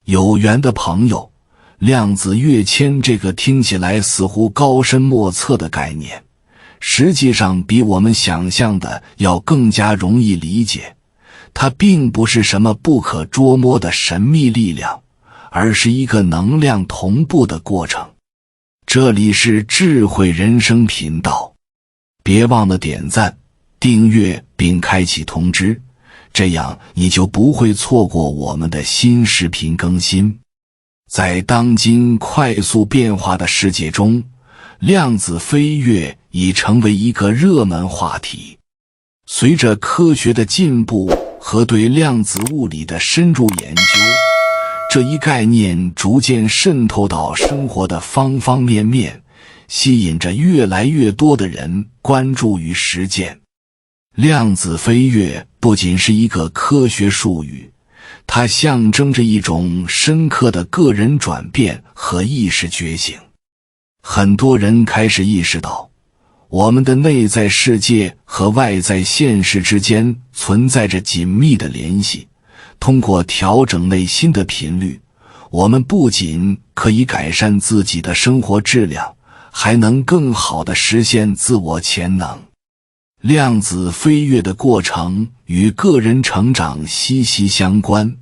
有缘的朋友，量子跃迁这个听起来似乎高深莫测的概念，实际上比我们想象的要更加容易理解。它并不是什么不可捉摸的神秘力量，而是一个能量同步的过程。这里是智慧人生频道，别忘了点赞、订阅并开启通知，这样你就不会错过我们的新视频更新。在当今快速变化的世界中，量子飞跃已成为一个热门话题。随着科学的进步和对量子物理的深入研究，这一概念逐渐渗透到生活的方方面面，吸引着越来越多的人关注与实践。量子飞跃不仅是一个科学术语，它象征着一种深刻的个人转变和意识觉醒。很多人开始意识到，我们的内在世界和外在现实之间存在着紧密的联系。通过调整内心的频率，我们不仅可以改善自己的生活质量，还能更好地实现自我潜能。量子飞跃的过程与个人成长息息相关，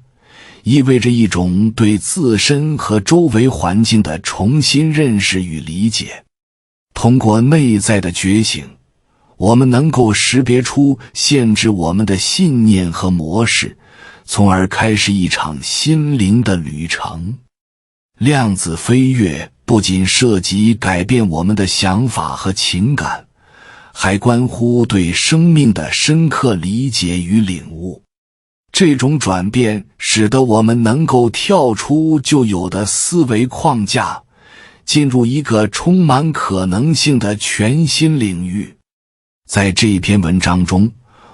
意味着一种对自身和周围环境的重新认识与理解。通过内在的觉醒，我们能够识别出限制我们的信念和模式，从而开始一场心灵的旅程。量子飞跃不仅涉及改变我们的想法和情感，还关乎对生命的深刻理解与领悟。这种转变使得我们能够跳出旧有的思维框架，进入一个充满可能性的全新领域。在这篇文章中，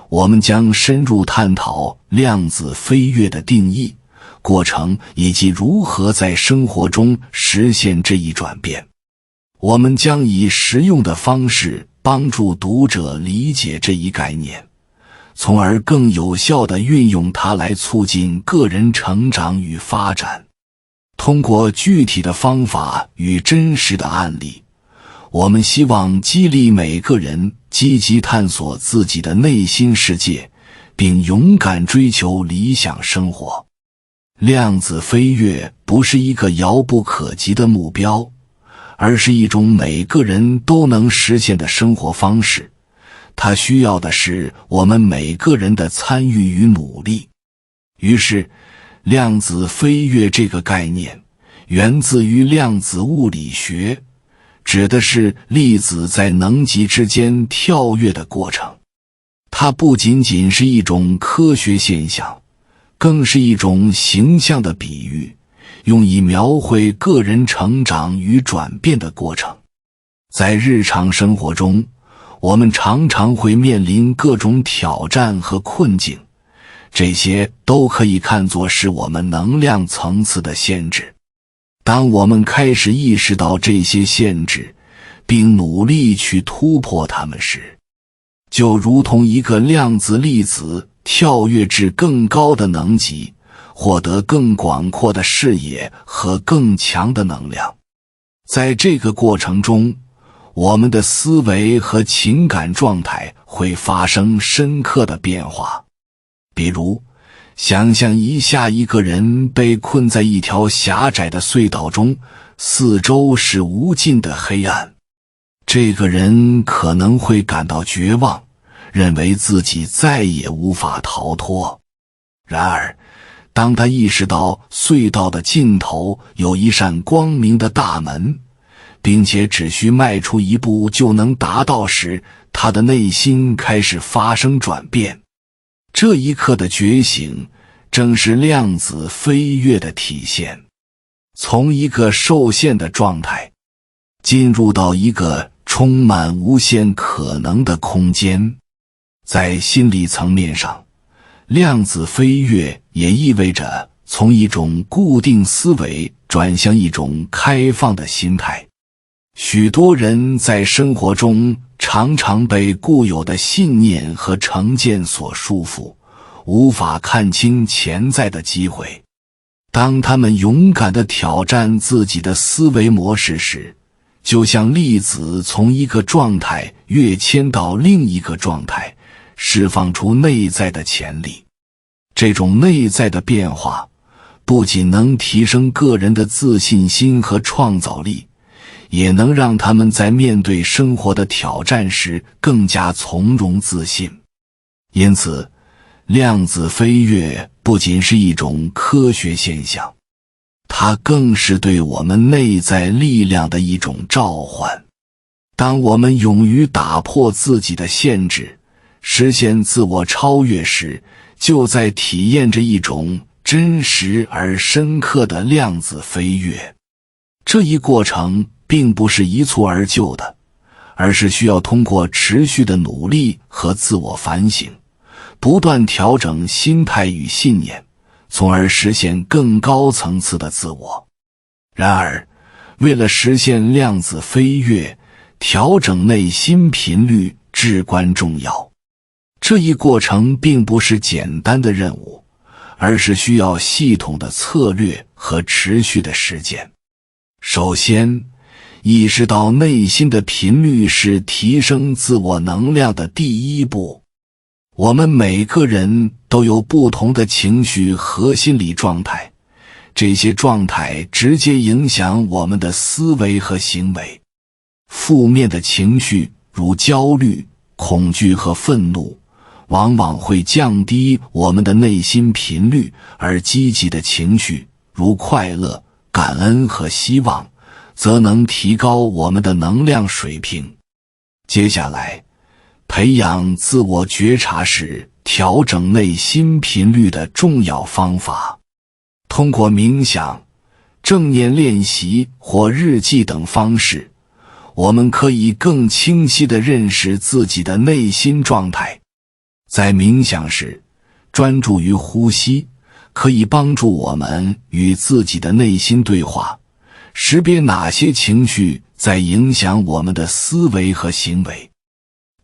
我们将深入探讨量子飞跃的定义、过程以及如何在生活中实现这一转变。我们将以实用的方式帮助读者理解这一概念，从而更有效地运用它来促进个人成长与发展。通过具体的方法与真实的案例，我们希望激励每个人积极探索自己的内心世界，并勇敢追求理想生活。量子飞跃不是一个遥不可及的目标，而是一种每个人都能实现的生活方式。它需要的是我们每个人的参与与努力。于是，量子飞跃这个概念源自于量子物理学，指的是粒子在能级之间跳跃的过程。它不仅仅是一种科学现象，更是一种形象的比喻，用以描绘个人成长与转变的过程。在日常生活中，我们常常会面临各种挑战和困境，这些都可以看作是我们能量层次的限制。当我们开始意识到这些限制，并努力去突破它们时，就如同一个量子粒子跳跃至更高的能级，获得更广阔的视野和更强的能量。在这个过程中，我们的思维和情感状态会发生深刻的变化。比如，想象一下一个人被困在一条狭窄的隧道中，四周是无尽的黑暗。这个人可能会感到绝望，认为自己再也无法逃脱。然而，当他意识到隧道的尽头有一扇光明的大门，并且只需迈出一步就能达到时，他的内心开始发生转变。这一刻的觉醒正是量子飞跃的体现，从一个受限的状态进入到一个充满无限可能的空间。在心理层面上，量子飞跃也意味着从一种固定思维转向一种开放的心态。许多人在生活中常常被固有的信念和成见所束缚，无法看清潜在的机会。当他们勇敢地挑战自己的思维模式时，就像粒子从一个状态跃迁到另一个状态，释放出内在的潜力。这种内在的变化不仅能提升个人的自信心和创造力，也能让他们在面对生活的挑战时更加从容自信。因此，量子飞跃不仅是一种科学现象，它更是对我们内在力量的一种召唤。当我们勇于打破自己的限制，实现自我超越时，就在体验着一种真实而深刻的量子飞跃。这一过程并不是一蹴而就的，而是需要通过持续的努力和自我反省，不断调整心态与信念，从而实现更高层次的自我。然而，为了实现量子飞跃，调整内心频率至关重要。这一过程并不是简单的任务，而是需要系统的策略和持续的实践。首先，意识到内心的频率是提升自我能量的第一步。我们每个人都有不同的情绪和心理状态，这些状态直接影响我们的思维和行为。负面的情绪，如焦虑、恐惧和愤怒，往往会降低我们的内心频率，而积极的情绪，如快乐、感恩和希望，则能提高我们的能量水平。接下来，培养自我觉察是调整内心频率的重要方法。通过冥想、正念练习或日记等方式，我们可以更清晰地认识自己的内心状态。在冥想时，专注于呼吸，可以帮助我们与自己的内心对话，识别哪些情绪在影响我们的思维和行为。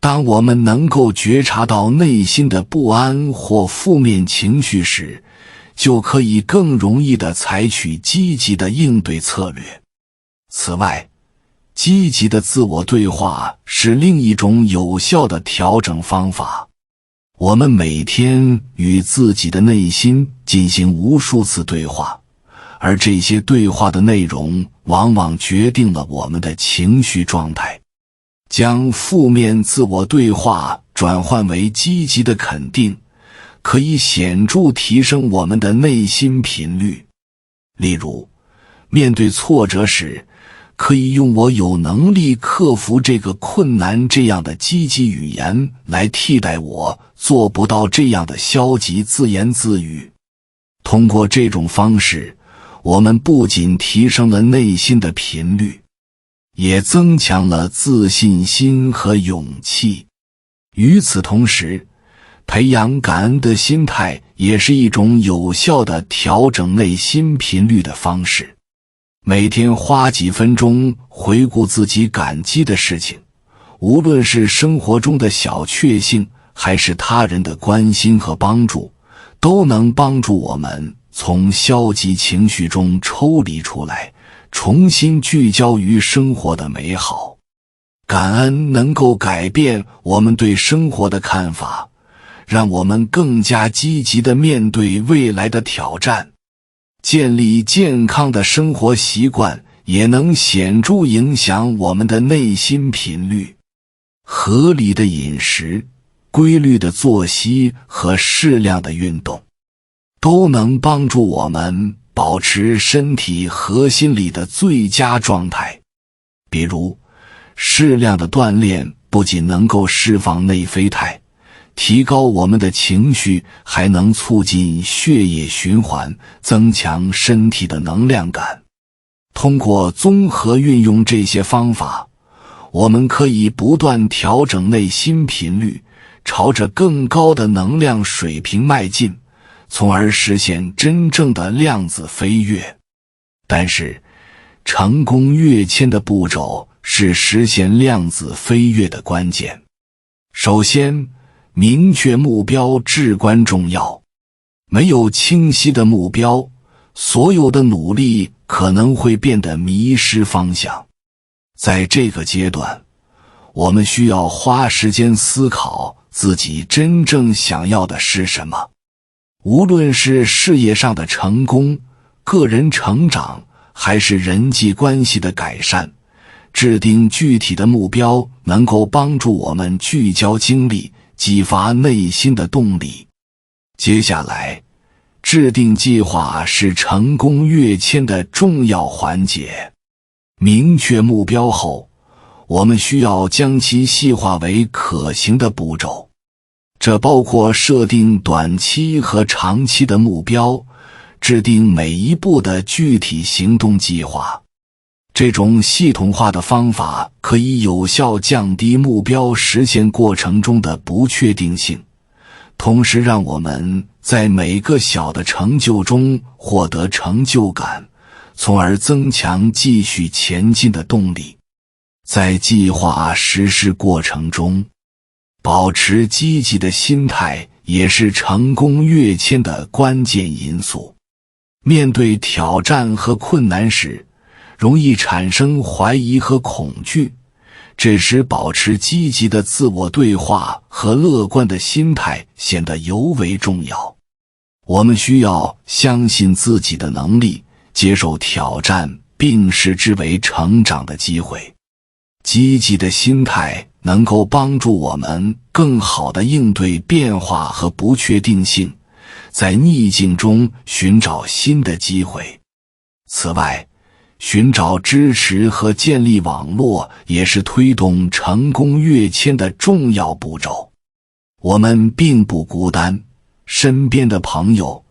当我们能够觉察到内心的不安或负面情绪时，就可以更容易地采取积极的应对策略。此外，积极的自我对话是另一种有效的调整方法。我们每天与自己的内心进行无数次对话，而这些对话的内容往往决定了我们的情绪状态。将负面自我对话转换为积极的肯定，可以显著提升我们的内心频率。例如，面对挫折时，可以用“我有能力克服这个困难”这样的积极语言来替代“我做不到”这样的消极自言自语。通过这种方式，我们不仅提升了内心的频率，也增强了自信心和勇气。与此同时，培养感恩的心态也是一种有效的调整内心频率的方式。每天花几分钟回顾自己感激的事情，无论是生活中的小确幸，还是他人的关心和帮助，都能帮助我们从消极情绪中抽离出来，重新聚焦于生活的美好。感恩能够改变我们对生活的看法，让我们更加积极地面对未来的挑战。建立健康的生活习惯也能显著影响我们的内心频率。合理的饮食、规律的作息和适量的运动，都能帮助我们保持身体和心理的最佳状态。比如，适量的锻炼不仅能够释放内啡肽，提高我们的情绪，还能促进血液循环，增强身体的能量感。通过综合运用这些方法，我们可以不断调整内心频率，朝着更高的能量水平迈进，从而实现真正的量子飞跃。但是，成功跃迁的步骤是实现量子飞跃的关键。首先，明确目标至关重要。没有清晰的目标，所有的努力可能会变得迷失方向。在这个阶段，我们需要花时间思考自己真正想要的是什么。无论是事业上的成功、个人成长，还是人际关系的改善，制定具体的目标能够帮助我们聚焦精力，激发内心的动力。接下来，制定计划是成功跃迁的重要环节。明确目标后，我们需要将其细化为可行的步骤。这包括设定短期和长期的目标，制定每一步的具体行动计划。这种系统化的方法可以有效降低目标实现过程中的不确定性，同时让我们在每个小的成就中获得成就感，从而增强继续前进的动力。在计划实施过程中，保持积极的心态也是成功跃迁的关键因素。面对挑战和困难时，容易产生怀疑和恐惧，这时保持积极的自我对话和乐观的心态显得尤为重要。我们需要相信自己的能力，接受挑战，并视之为成长的机会。积极的心态能够帮助我们更好地应对变化和不确定性，在逆境中寻找新的机会。此外，寻找支持和建立网络也是推动成功跃迁的重要步骤。我们并不孤单，身边的朋友、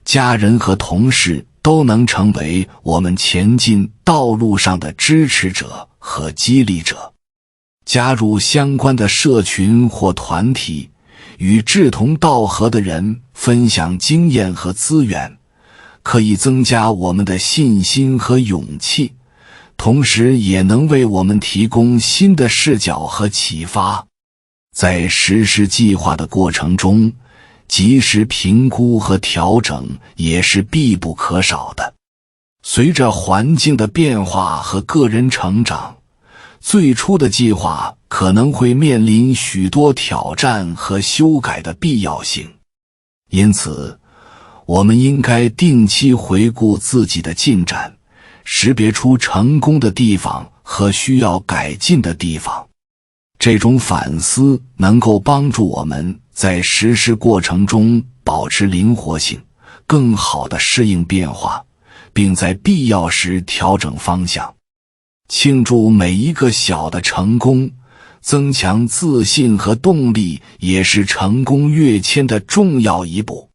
家人和同事都能成为我们前进道路上的支持者和激励者。加入相关的社群或团体，与志同道合的人分享经验和资源，可以增加我们的信心和勇气，同时也能为我们提供新的视角和启发。在实施计划的过程中，及时评估和调整也是必不可少的。随着环境的变化和个人成长，最初的计划可能会面临许多挑战和修改的必要性。因此，我们应该定期回顾自己的进展，识别出成功的地方和需要改进的地方。这种反思能够帮助我们在实施过程中保持灵活性，更好地适应变化，并在必要时调整方向。庆祝每一个小的成功，增强自信和动力，也是成功跃迁的重要一步。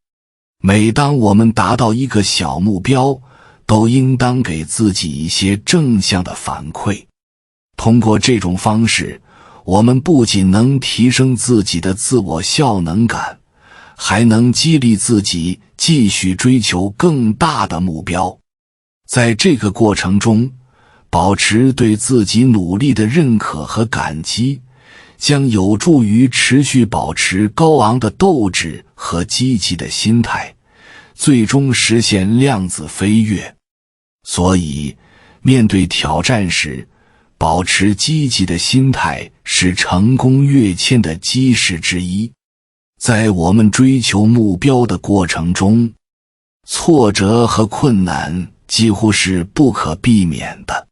每当我们达到一个小目标，都应当给自己一些正向的反馈。通过这种方式，我们不仅能提升自己的自我效能感，还能激励自己继续追求更大的目标。在这个过程中，保持对自己努力的认可和感激，将有助于持续保持高昂的斗志和积极的心态，最终实现量子飞跃。所以，面对挑战时，保持积极的心态是成功跃迁的基石之一。在我们追求目标的过程中，挫折和困难几乎是不可避免的。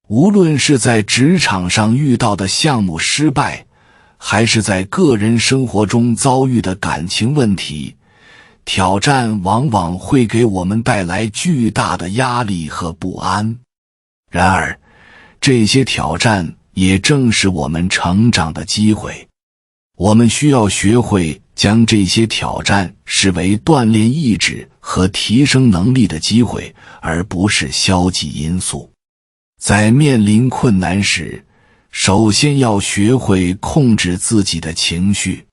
无论是在职场上遇到的项目失败，还是在个人生活中遭遇的感情问题，挑战往往会给我们带来巨大的压力和不安。然而，这些挑战也正是我们成长的机会。我们需要学会将这些挑战视为锻炼意志和提升能力的机会，而不是消极因素。在面临困难时，首先要学会控制自己的情绪。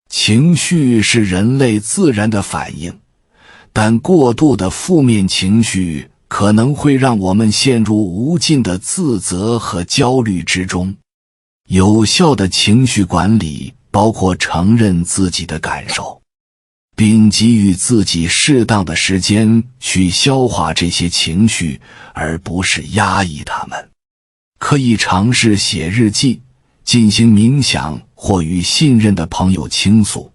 情绪是人类自然的反应，但过度的负面情绪可能会让我们陷入无尽的自责和焦虑之中。有效的情绪管理包括承认自己的感受，并给予自己适当的时间去消化这些情绪，而不是压抑它们。可以尝试写日记、进行冥想或与信任的朋友倾诉，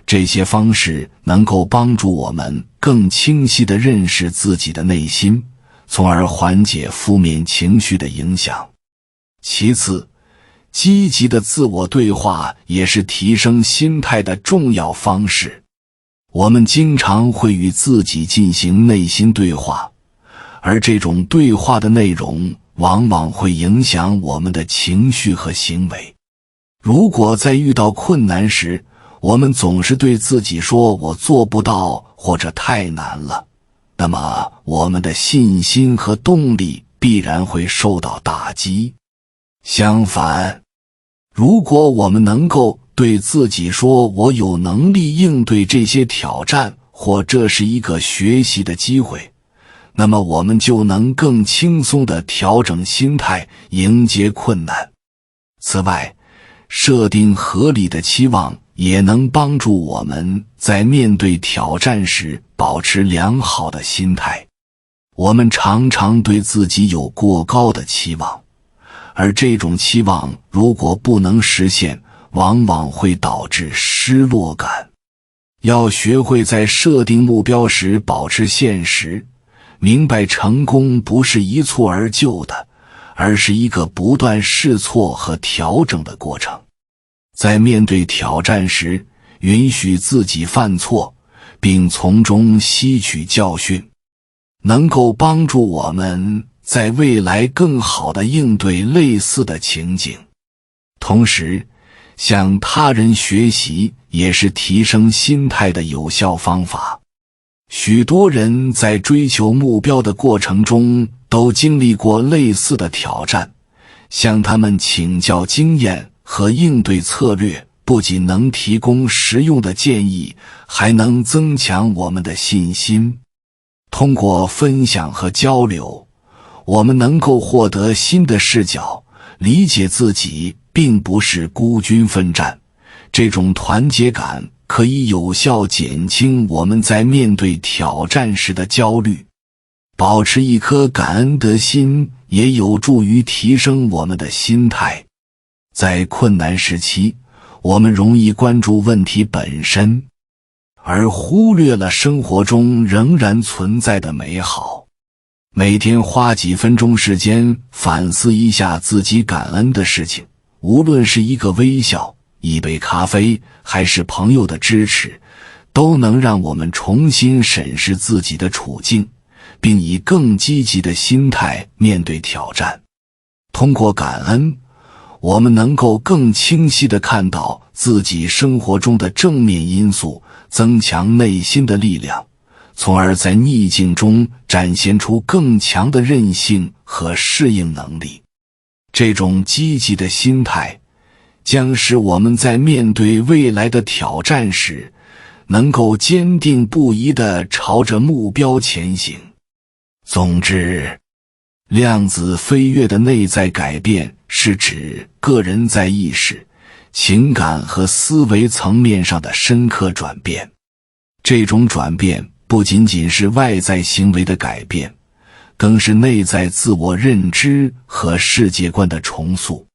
这些方式能够帮助我们更清晰地认识自己的内心，从而缓解负面情绪的影响。其次，积极的自我对话也是提升心态的重要方式。我们经常会与自己进行内心对话，而这种对话的内容往往会影响我们的情绪和行为。如果在遇到困难时，我们总是对自己说我做不到或者太难了，那么我们的信心和动力必然会受到打击。相反，如果我们能够对自己说我有能力应对这些挑战，或这是一个学习的机会，那么我们就能更轻松地调整心态，迎接困难。此外，设定合理的期望也能帮助我们在面对挑战时保持良好的心态。我们常常对自己有过高的期望，而这种期望如果不能实现，往往会导致失落感。要学会在设定目标时保持现实，明白成功不是一蹴而就的，而是一个不断试错和调整的过程。在面对挑战时，允许自己犯错，并从中吸取教训，能够帮助我们在未来更好地应对类似的情景。同时，向他人学习也是提升心态的有效方法。许多人在追求目标的过程中都经历过类似的挑战，向他们请教经验和应对策略，不仅能提供实用的建议，还能增强我们的信心。通过分享和交流，我们能够获得新的视角，理解自己并不是孤军奋战。这种团结感可以有效减轻我们在面对挑战时的焦虑。保持一颗感恩的心也有助于提升我们的心态。在困难时期，我们容易关注问题本身，而忽略了生活中仍然存在的美好。每天花几分钟时间反思一下自己感恩的事情，无论是一个微笑、一杯咖啡，还是朋友的支持，都能让我们重新审视自己的处境，并以更积极的心态面对挑战。通过感恩，我们能够更清晰地看到自己生活中的正面因素，增强内心的力量，从而在逆境中展现出更强的韧性和适应能力。这种积极的心态将使我们在面对未来的挑战时，能够坚定不移地朝着目标前行。总之，量子飞跃的内在改变是指个人在意识、情感和思维层面上的深刻转变。这种转变不仅仅是外在行为的改变，更是内在自我认知和世界观的重塑。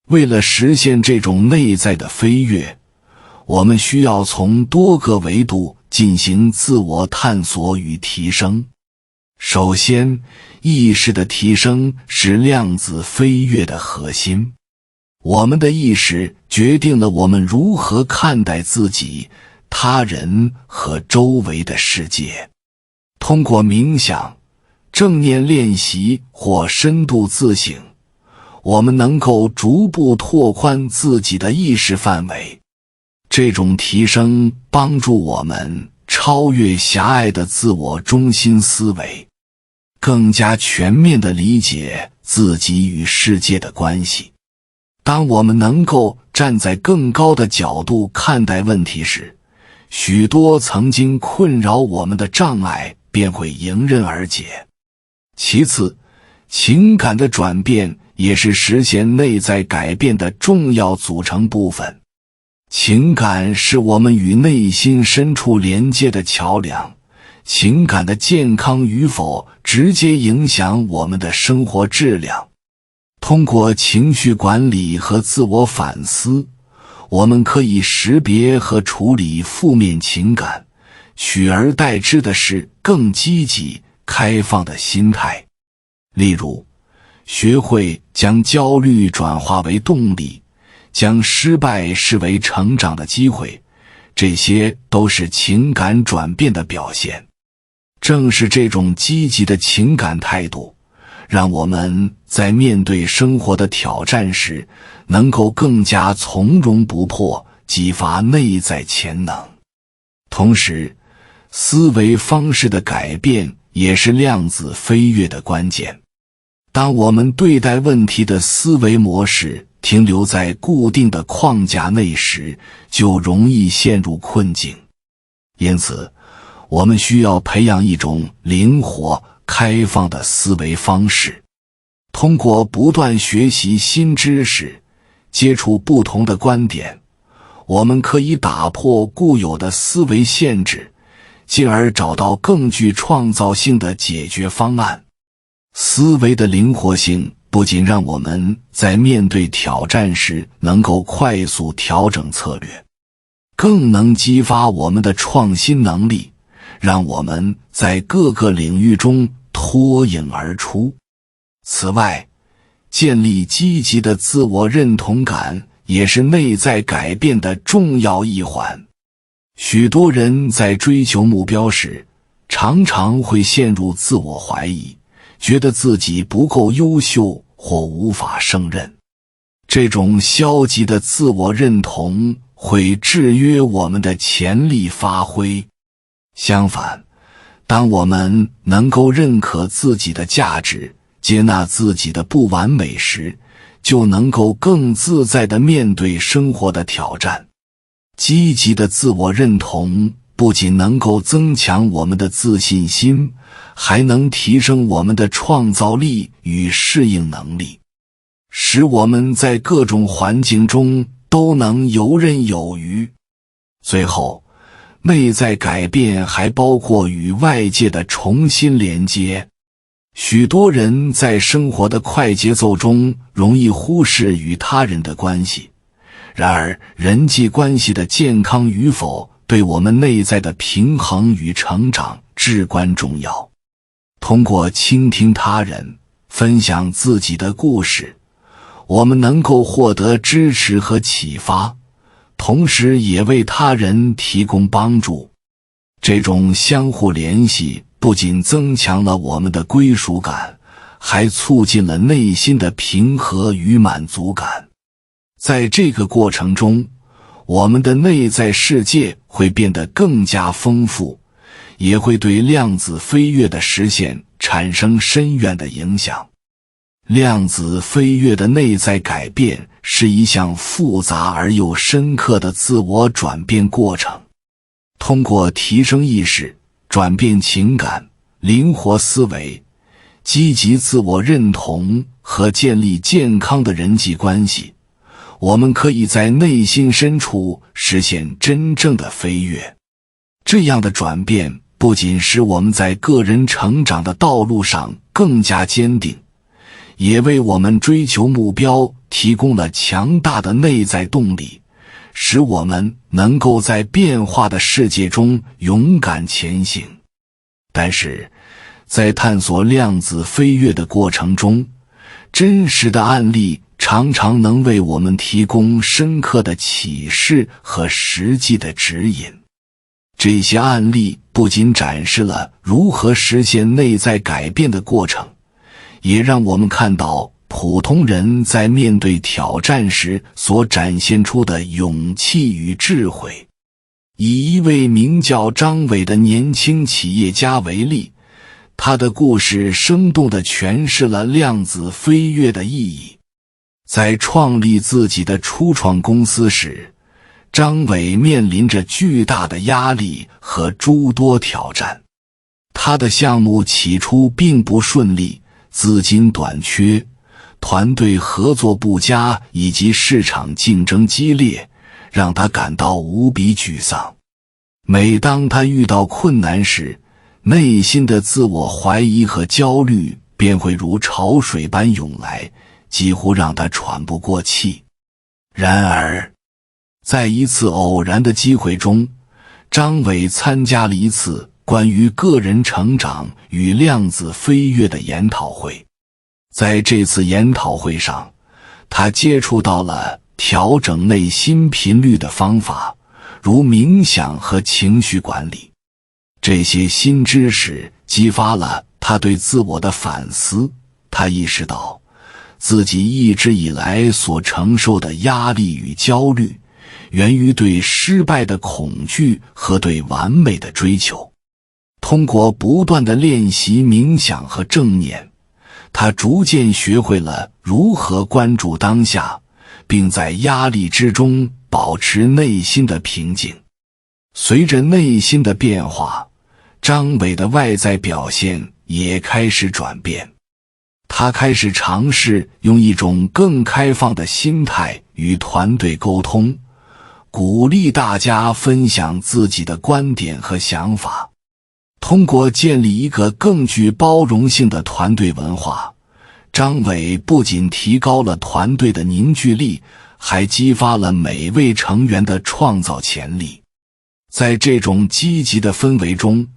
为了实现这种内在的飞跃，我们需要从多个维度进行自我探索与提升。首先，意识的提升是量子飞跃的核心。我们的意识决定了我们如何看待自己、他人和周围的世界。通过冥想、正念练习或深度自省，我们能够逐步拓宽自己的意识范围。这种提升帮助我们超越狭隘的自我中心思维，更加全面地理解自己与世界的关系。当我们能够站在更高的角度看待问题时，许多曾经困扰我们的障碍便会迎刃而解。其次，情感的转变也是实现内在改变的重要组成部分。情感是我们与内心深处连接的桥梁，情感的健康与否直接影响我们的生活质量。通过情绪管理和自我反思，我们可以识别和处理负面情感，取而代之的是更积极、开放的心态。例如，学会将焦虑转化为动力，将失败视为成长的机会，这些都是情感转变的表现。正是这种积极的情感态度，让我们在面对生活的挑战时，能够更加从容不迫，激发内在潜能。同时，思维方式的改变也是量子飞跃的关键。当我们对待问题的思维模式停留在固定的框架内时，就容易陷入困境。因此，我们需要培养一种灵活、开放的思维方式。通过不断学习新知识，接触不同的观点，我们可以打破固有的思维限制，进而找到更具创造性的解决方案。思维的灵活性不仅让我们在面对挑战时能够快速调整策略，更能激发我们的创新能力，让我们在各个领域中脱颖而出。此外，建立积极的自我认同感也是内在改变的重要一环。许多人在追求目标时，常常会陷入自我怀疑，觉得自己不够优秀或无法胜任。这种消极的自我认同会制约我们的潜力发挥。相反，当我们能够认可自己的价值，接纳自己的不完美时，就能够更自在地面对生活的挑战。积极的自我认同不仅能够增强我们的自信心，还能提升我们的创造力与适应能力，使我们在各种环境中都能游刃有余。最后，内在改变还包括与外界的重新连接。许多人在生活的快节奏中容易忽视与他人的关系，然而人际关系的健康与否对我们内在的平衡与成长至关重要。通过倾听他人，分享自己的故事，我们能够获得支持和启发，同时也为他人提供帮助。这种相互联系不仅增强了我们的归属感，还促进了内心的平和与满足感。在这个过程中，我们的内在世界会变得更加丰富，也会对量子飞跃的实现产生深远的影响。量子飞跃的内在改变是一项复杂而又深刻的自我转变过程。通过提升意识、转变情感、灵活思维、积极自我认同和建立健康的人际关系，我们可以在内心深处实现真正的飞跃。这样的转变不仅使我们在个人成长的道路上更加坚定，也为我们追求目标提供了强大的内在动力，使我们能够在变化的世界中勇敢前行。但是，在探索量子飞跃的过程中，真实的案例常常能为我们提供深刻的启示和实际的指引。这些案例不仅展示了如何实现内在改变的过程，也让我们看到普通人在面对挑战时所展现出的勇气与智慧。以一位名叫张伟的年轻企业家为例，他的故事生动地诠释了量子飞跃的意义。在创立自己的初创公司时，张伟面临着巨大的压力和诸多挑战。他的项目起初并不顺利，资金短缺，团队合作不佳，以及市场竞争激烈，让他感到无比沮丧。每当他遇到困难时，内心的自我怀疑和焦虑便会如潮水般涌来，几乎让他喘不过气。然而，在一次偶然的机会中，张伟参加了一次关于个人成长与量子飞跃的研讨会。在这次研讨会上，他接触到了调整内心频率的方法，如冥想和情绪管理。这些新知识激发了他对自我的反思，他意识到自己一直以来所承受的压力与焦虑，源于对失败的恐惧和对完美的追求。通过不断的练习冥想和正念，他逐渐学会了如何关注当下，并在压力之中保持内心的平静。随着内心的变化，张伟的外在表现也开始转变。他开始尝试用一种更开放的心态与团队沟通，鼓励大家分享自己的观点和想法。通过建立一个更具包容性的团队文化，张伟不仅提高了团队的凝聚力，还激发了每位成员的创造潜力。在这种积极的氛围中，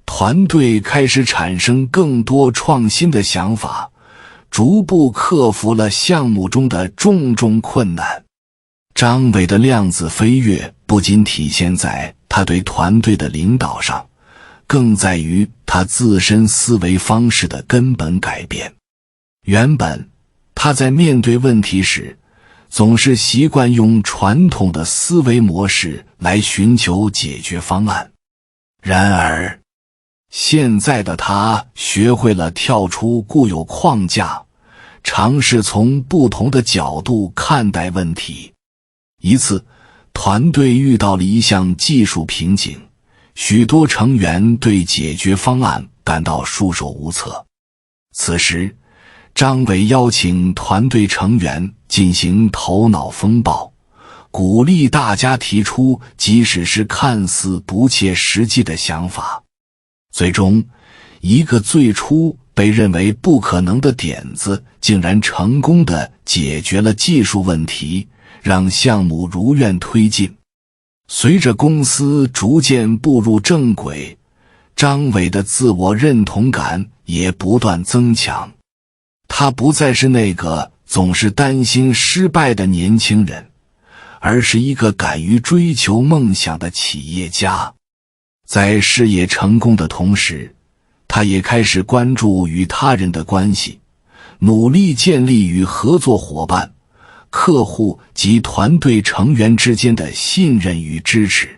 团队开始产生更多创新的想法，逐步克服了项目中的种种困难。张伟的量子飞跃不仅体现在他对团队的领导上，更在于他自身思维方式的根本改变。原本，他在面对问题时，总是习惯用传统的思维模式来寻求解决方案。然而，现在的他学会了跳出固有框架，尝试从不同的角度看待问题。一次，团队遇到了一项技术瓶颈，许多成员对解决方案感到束手无策。此时，张伟邀请团队成员进行头脑风暴，鼓励大家提出即使是看似不切实际的想法。最终，一个最初被认为不可能的点子竟然成功地解决了技术问题，让项目如愿推进。随着公司逐渐步入正轨，张伟的自我认同感也不断增强。他不再是那个总是担心失败的年轻人，而是一个敢于追求梦想的企业家。在事业成功的同时，他也开始关注与他人的关系，努力建立与合作伙伴、客户及团队成员之间的信任与支持。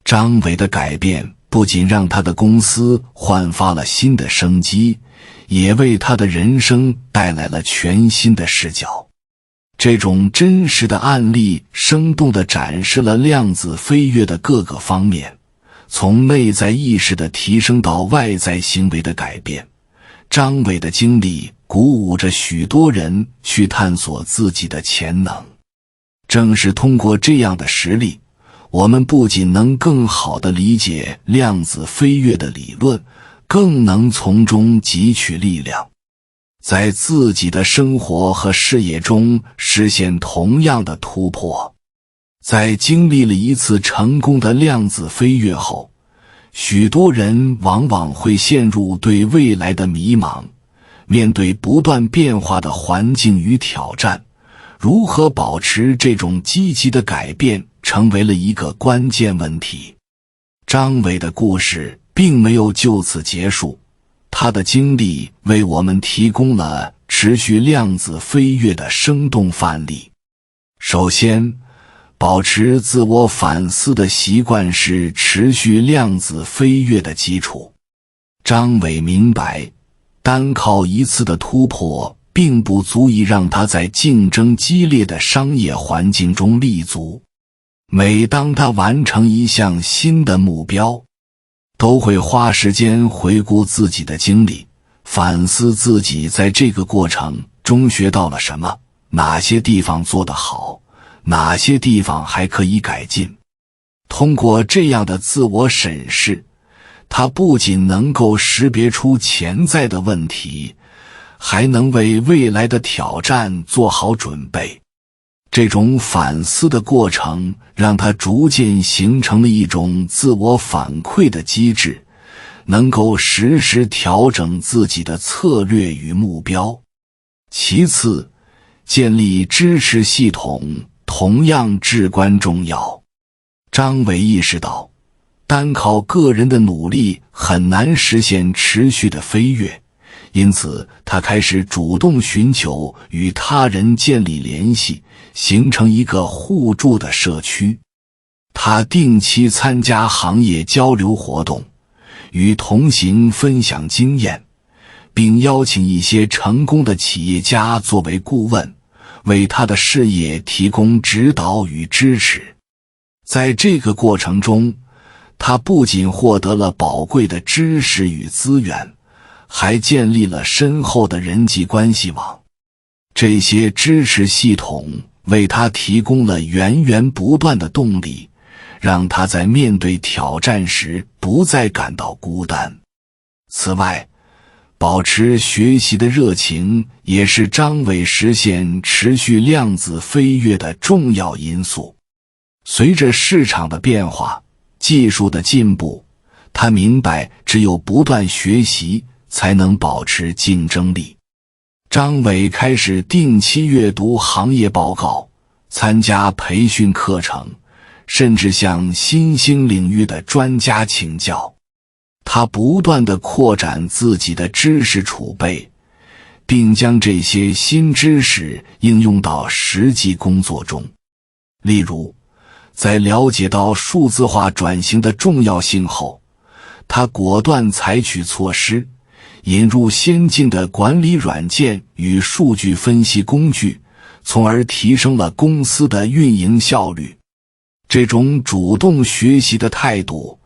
张伟的改变不仅让他的公司焕发了新的生机，也为他的人生带来了全新的视角。这种真实的案例生动地展示了量子飞跃的各个方面，从内在意识的提升到外在行为的改变。张伟的经历鼓舞着许多人去探索自己的潜能。正是通过这样的实例，我们不仅能更好地理解量子飞跃的理论，更能从中汲取力量，在自己的生活和事业中实现同样的突破。在经历了一次成功的量子飞跃后，许多人往往会陷入对未来的迷茫。面对不断变化的环境与挑战，如何保持这种积极的改变成为了一个关键问题。张伟的故事并没有就此结束，他的经历为我们提供了持续量子飞跃的生动范例。首先，保持自我反思的习惯是持续量子飞跃的基础。张伟明白，单靠一次的突破并不足以让他在竞争激烈的商业环境中立足。每当他完成一项新的目标，都会花时间回顾自己的经历，反思自己在这个过程中学到了什么，哪些地方做得好，哪些地方还可以改进。通过这样的自我审视，他不仅能够识别出潜在的问题，还能为未来的挑战做好准备。这种反思的过程让他逐渐形成了一种自我反馈的机制，能够实时调整自己的策略与目标。其次，建立支持系统同样至关重要。张伟意识到，单靠个人的努力很难实现持续的飞跃，因此他开始主动寻求与他人建立联系，形成一个互助的社区。他定期参加行业交流活动，与同行分享经验，并邀请一些成功的企业家作为顾问，为他的事业提供指导与支持。在这个过程中，他不仅获得了宝贵的知识与资源，还建立了深厚的人际关系网。这些支持系统为他提供了源源不断的动力，让他在面对挑战时不再感到孤单。此外，保持学习的热情也是张伟实现持续量子飞跃的重要因素。随着市场的变化，技术的进步，他明白只有不断学习才能保持竞争力。张伟开始定期阅读行业报告，参加培训课程，甚至向新兴领域的专家请教。他不断地扩展自己的知识储备，并将这些新知识应用到实际工作中。例如，在了解到数字化转型的重要性后，他果断采取措施，引入先进的管理软件与数据分析工具，从而提升了公司的运营效率。这种主动学习的态度，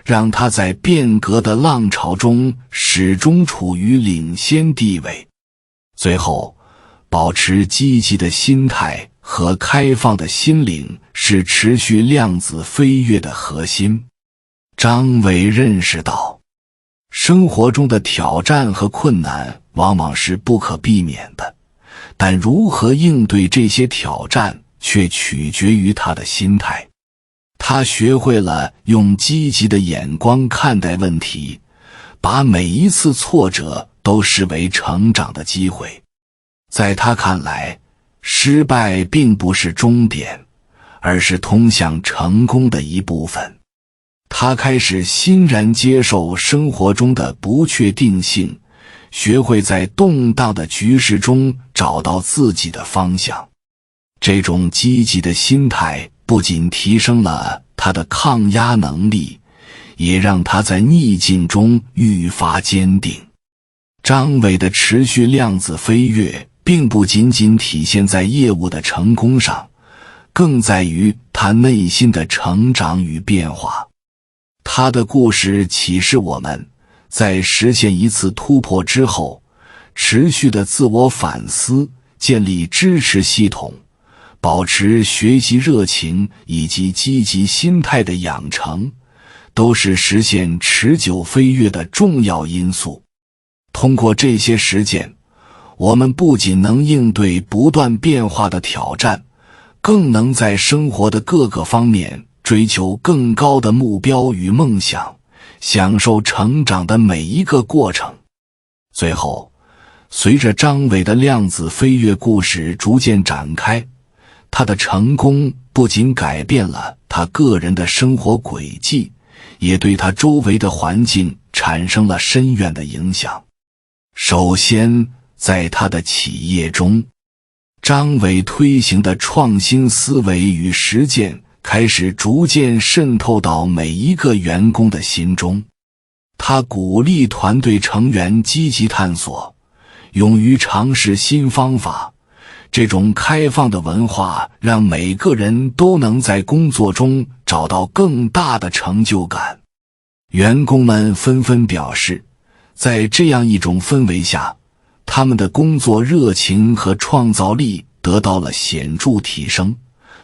让他在变革的浪潮中始终处于领先地位。最后，保持积极的心态和开放的心灵是持续量子飞跃的核心。张伟认识到，生活中的挑战和困难往往是不可避免的，但如何应对这些挑战却取决于他的心态。他学会了用积极的眼光看待问题，把每一次挫折都视为成长的机会。在他看来，失败并不是终点，而是通向成功的一部分。他开始欣然接受生活中的不确定性，学会在动荡的局势中找到自己的方向。这种积极的心态不仅提升了他的抗压能力，也让他在逆境中愈发坚定。张伟的持续量子飞跃并不仅仅体现在业务的成功上，更在于他内心的成长与变化。他的故事启示我们，在实现一次突破之后，持续的自我反思，建立支持系统，保持学习热情以及积极心态的养成，都是实现持久飞跃的重要因素。通过这些实践，我们不仅能应对不断变化的挑战，更能在生活的各个方面追求更高的目标与梦想，享受成长的每一个过程。最后，随着张伟的量子飞跃故事逐渐展开，他的成功不仅改变了他个人的生活轨迹，也对他周围的环境产生了深远的影响。首先，在他的企业中，张伟推行的创新思维与实践开始逐渐渗透到每一个员工的心中。他鼓励团队成员积极探索，勇于尝试新方法。这种开放的文化让每个人都能在工作中找到更大的成就感。员工们纷纷表示，在这样一种氛围下，他们的工作热情和创造力得到了显著提升，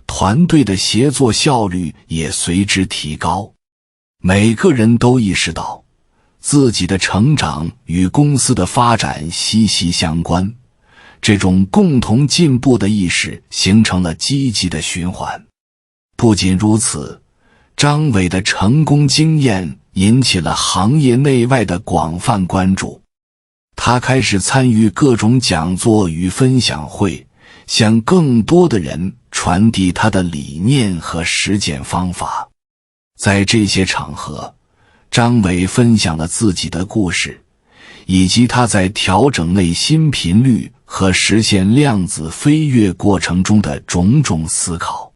团队的协作效率也随之提高。每个人都意识到，自己的成长与公司的发展息息相关，这种共同进步的意识形成了积极的循环。不仅如此，张伟的成功经验引起了行业内外的广泛关注。他开始参与各种讲座与分享会，向更多的人传递他的理念和实践方法。在这些场合，张伟分享了自己的故事，以及他在调整内心频率和实现量子飞跃过程中的种种思考。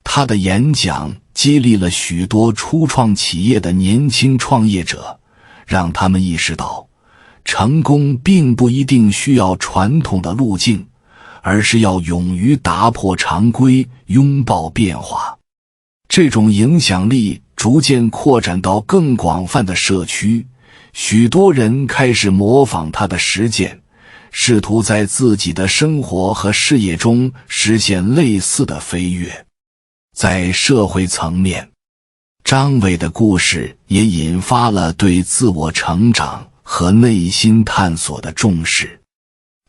他的演讲激励了许多初创企业的年轻创业者，让他们意识到，成功并不一定需要传统的路径，而是要勇于打破常规，拥抱变化。这种影响力逐渐扩展到更广泛的社区，许多人开始模仿他的实践，试图在自己的生活和事业中实现类似的飞跃。在社会层面，张伟的故事也引发了对自我成长和内心探索的重视。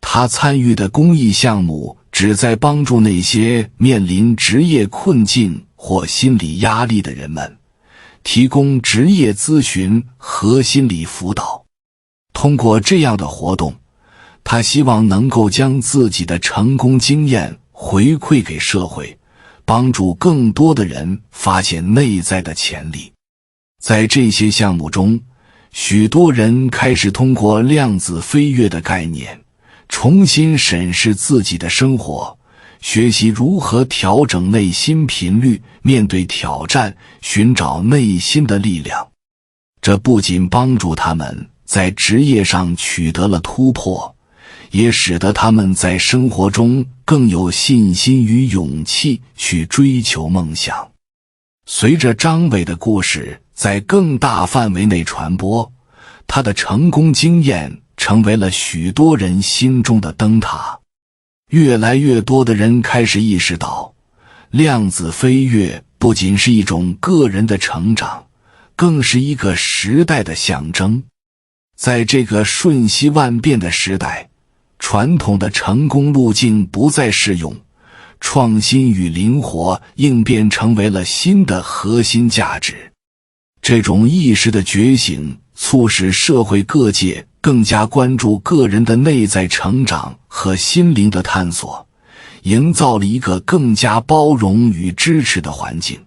他参与的公益项目旨在帮助那些面临职业困境或心理压力的人们，提供职业咨询和心理辅导。通过这样的活动，他希望能够将自己的成功经验回馈给社会，帮助更多的人发现内在的潜力。在这些项目中，许多人开始通过量子飞跃的概念，重新审视自己的生活，学习如何调整内心频率，面对挑战，寻找内心的力量。这不仅帮助他们在职业上取得了突破，也使得他们在生活中更有信心与勇气去追求梦想。随着张伟的故事在更大范围内传播，他的成功经验成为了许多人心中的灯塔。越来越多的人开始意识到，量子飞跃不仅是一种个人的成长，更是一个时代的象征。在这个瞬息万变的时代，传统的成功路径不再适用，创新与灵活应变成为了新的核心价值。这种意识的觉醒促使社会各界更加关注个人的内在成长和心灵的探索，营造了一个更加包容与支持的环境，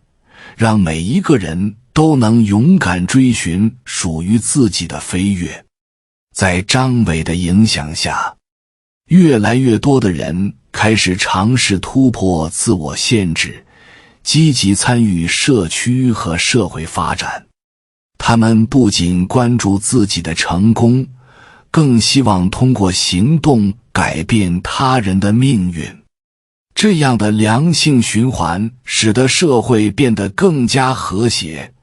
让每一个人都能勇敢追寻属于自己的飞跃。在张伟的影响下，越来越多的人开始尝试突破自我限制，积极参与社区和社会发展。他们不仅关注自己的成功，更希望通过行动改变他人的命运。这样的良性循环使得社会变得更加和谐，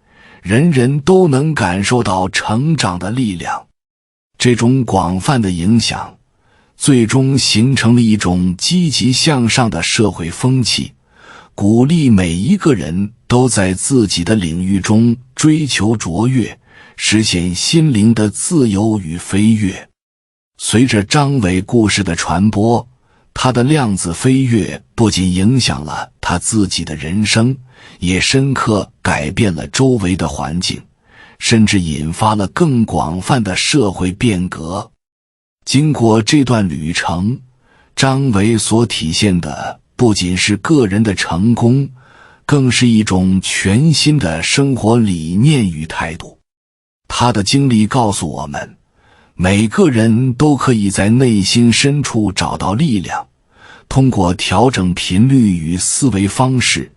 人人都能感受到成长的力量。这种广泛的影响最终形成了一种积极向上的社会风气，鼓励每一个人都在自己的领域中追求卓越，实现心灵的自由与飞跃。随着张伟故事的传播，他的量子飞跃不仅影响了他自己的人生，也深刻改变了周围的环境，甚至引发了更广泛的社会变革。经过这段旅程，张伟所体现的不仅是个人的成功，更是一种全新的生活理念与态度。他的经历告诉我们，每个人都可以在内心深处找到力量，通过调整频率与思维方式，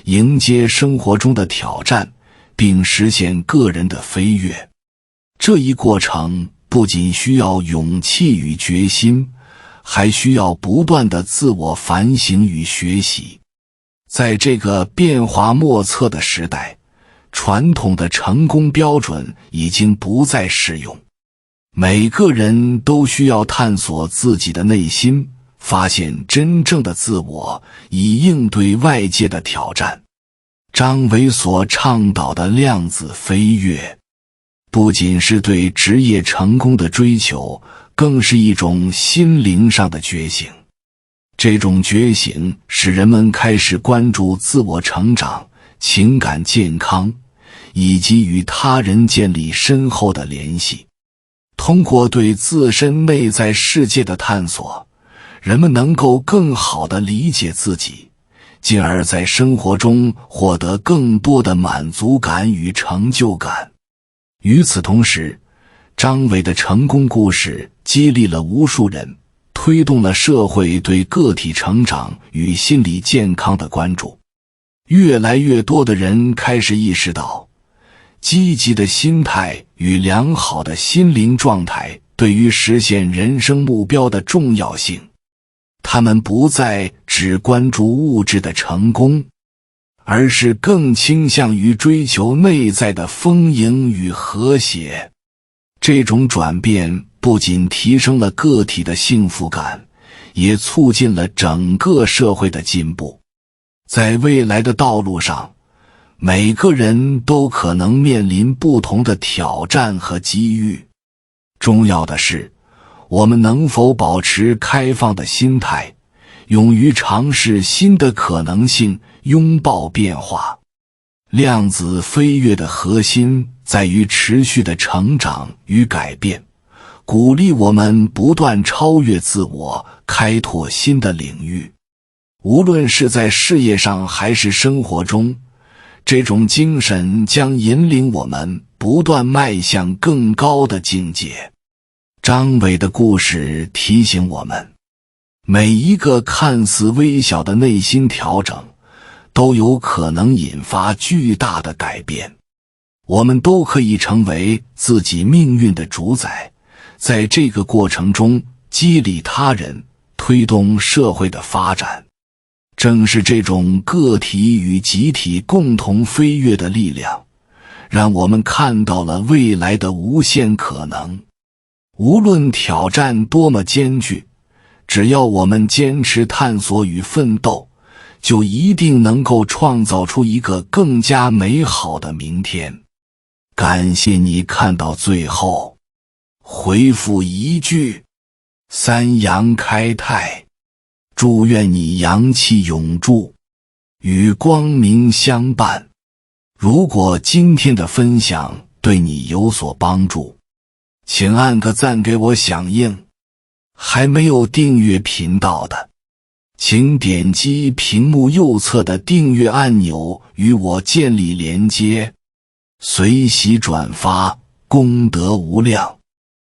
迎接生活中的挑战，并实现个人的飞跃。这一过程不仅需要勇气与决心，还需要不断的自我反省与学习。在这个变化莫测的时代，传统的成功标准已经不再适用。每个人都需要探索自己的内心，发现真正的自我，以应对外界的挑战。张维所倡导的量子飞跃，不仅是对职业成功的追求，更是一种心灵上的觉醒。这种觉醒使人们开始关注自我成长、情感健康，以及与他人建立深厚的联系。通过对自身内在世界的探索，人们能够更好地理解自己，进而在生活中获得更多的满足感与成就感。与此同时，张伟的成功故事激励了无数人，推动了社会对个体成长与心理健康的关注。越来越多的人开始意识到，积极的心态与良好的心灵状态对于实现人生目标的重要性。他们不再只关注物质的成功，而是更倾向于追求内在的丰盈与和谐。这种转变不仅提升了个体的幸福感，也促进了整个社会的进步。在未来的道路上，每个人都可能面临不同的挑战和机遇。重要的是，我们能否保持开放的心态，勇于尝试新的可能性，拥抱变化。量子飞跃的核心在于持续的成长与改变，鼓励我们不断超越自我，开拓新的领域。无论是在事业上还是生活中，这种精神将引领我们不断迈向更高的境界。张伟的故事提醒我们，每一个看似微小的内心调整，都有可能引发巨大的改变。我们都可以成为自己命运的主宰，在这个过程中激励他人，推动社会的发展。正是这种个体与集体共同飞跃的力量，让我们看到了未来的无限可能。无论挑战多么艰巨，只要我们坚持探索与奋斗，就一定能够创造出一个更加美好的明天。感谢你看到最后，回复一句三阳开泰，祝愿你阳气永驻，与光明相伴。如果今天的分享对你有所帮助，请按个赞给我响应。还没有订阅频道的，请点击屏幕右侧的订阅按钮与我建立连接，随喜转发，功德无量。